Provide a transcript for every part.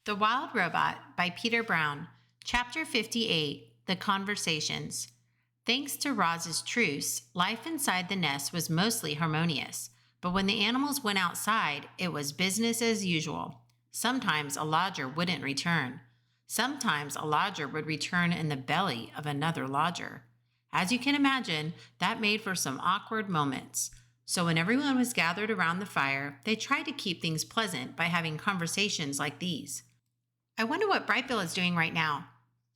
The Wild Robot by Peter Brown. Chapter 58, The Conversations. Thanks to Roz's truce, life inside the nest was mostly harmonious. But when the animals went outside, it was business as usual. Sometimes a lodger wouldn't return. Sometimes a lodger would return in the belly of another lodger. As you can imagine, that made for some awkward moments. So when everyone was gathered around the fire, they tried to keep things pleasant by having conversations like these. I wonder what Brightbill is doing right now.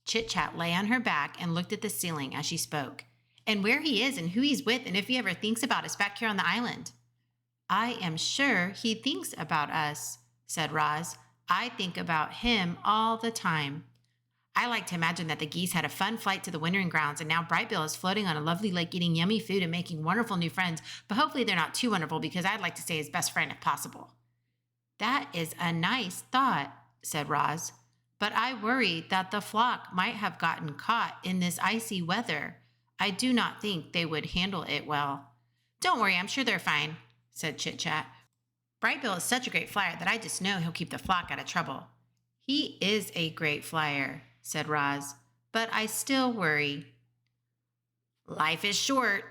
Chit-Chat lay on her back and looked at the ceiling as she spoke. And where he is and who he's with and if he ever thinks about us back here on the island. I am sure he thinks about us, said Roz. I think about him all the time. I like to imagine that the geese had a fun flight to the wintering grounds and now Brightbill is floating on a lovely lake eating yummy food and making wonderful new friends, but hopefully they're not too wonderful because I'd like to stay his best friend if possible. That is a nice thought, said Roz, but I worry that the flock might have gotten caught in this icy weather. I do not think they would handle it well. Don't worry, I'm sure they're fine, said Chit-Chat. Brightbill is such a great flyer that I just know he'll keep the flock out of trouble. He is a great flyer, said Roz, but I still worry. Life is short.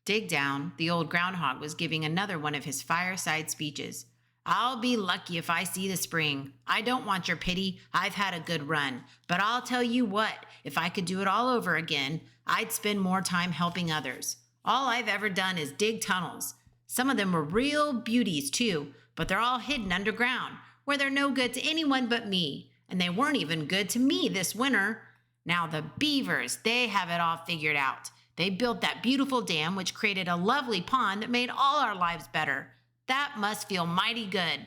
Dig Down, the old groundhog, was giving another one of his fireside speeches. I'll be lucky if I see the spring. I don't want your pity. I've had a good run. But I'll tell you what, if I could do it all over again, I'd spend more time helping others. All I've ever done is dig tunnels. Some of them were real beauties too, but they're all hidden underground, where they're no good to anyone but me. And they weren't even good to me this winter. Now the beavers, they have it all figured out. They built that beautiful dam, which created a lovely pond that made all our lives better. That must feel mighty good.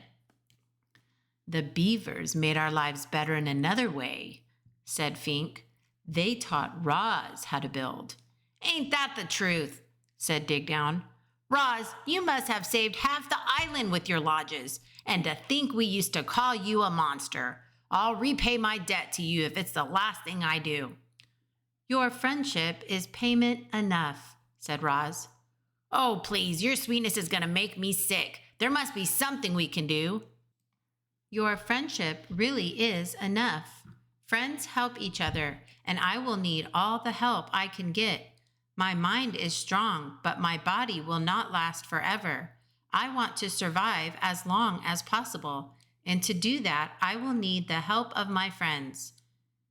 The beavers made our lives better in another way, said Fink. They taught Roz how to build. Ain't that the truth, said Dig Down. Roz, you must have saved half the island with your lodges. And to think we used to call you a monster. I'll repay my debt to you if it's the last thing I do. Your friendship is payment enough, said Roz. Oh, please, your sweetness is going to make me sick. There must be something we can do. Your friendship really is enough. Friends help each other, and I will need all the help I can get. My mind is strong, but my body will not last forever. I want to survive as long as possible. And to do that, I will need the help of my friends.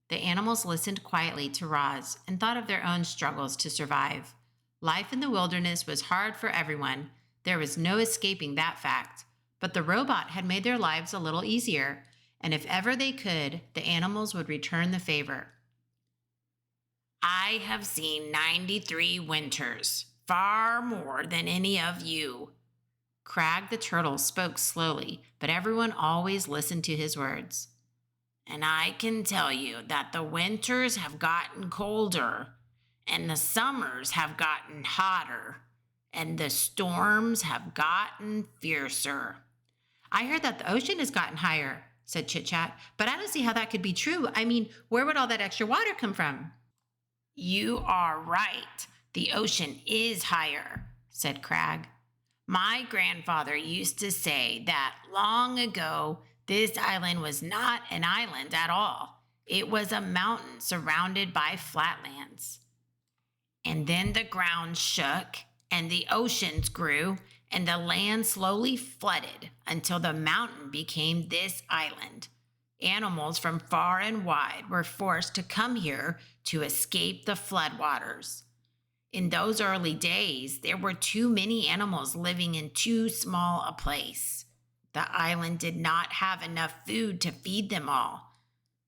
The animals listened quietly to Roz and thought of their own struggles to survive. Life in the wilderness was hard for everyone. There was no escaping that fact. But the robot had made their lives a little easier, and if ever they could, the animals would return the favor. I have seen 93 winters, far more than any of you. Crag the turtle spoke slowly, but everyone always listened to his words. And I can tell you that the winters have gotten colder, and the summers have gotten hotter, and the storms have gotten fiercer. I heard that the ocean has gotten higher, said Chit-Chat, but I don't see how that could be true. I mean, where would all that extra water come from? You are right. The ocean is higher, said Crag. My grandfather used to say that long ago, this island was not an island at all. It was a mountain surrounded by flatlands. And then the ground shook, and the oceans grew, and the land slowly flooded until the mountain became this island. Animals from far and wide were forced to come here to escape the floodwaters. In those early days, there were too many animals living in too small a place. The island did not have enough food to feed them all.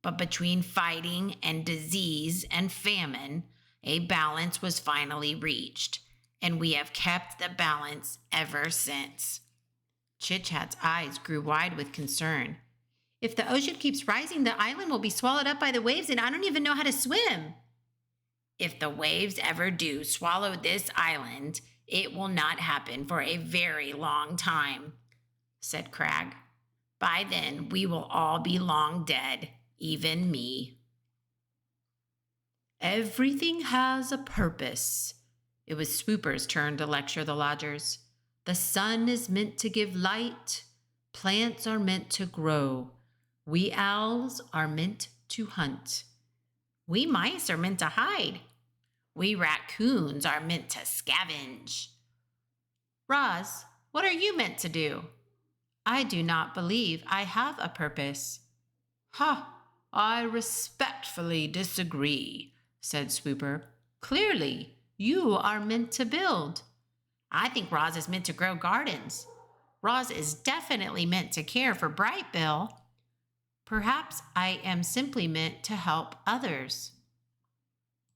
But between fighting and disease and famine, a balance was finally reached, and we have kept the balance ever since. Chit-Chat's eyes grew wide with concern. If the ocean keeps rising, the island will be swallowed up by the waves, and I don't even know how to swim. If the waves ever do swallow this island, it will not happen for a very long time, said Crag. By then, we will all be long dead, even me. Everything has a purpose. It was Swooper's turn to lecture the lodgers. The sun is meant to give light. Plants are meant to grow. We owls are meant to hunt. We mice are meant to hide. We raccoons are meant to scavenge. Roz, what are you meant to do? I do not believe I have a purpose. Ha! I respectfully disagree, said Swooper. Clearly, you are meant to build. I think Roz is meant to grow gardens. Roz is definitely meant to care for Bright Bill. Perhaps I am simply meant to help others.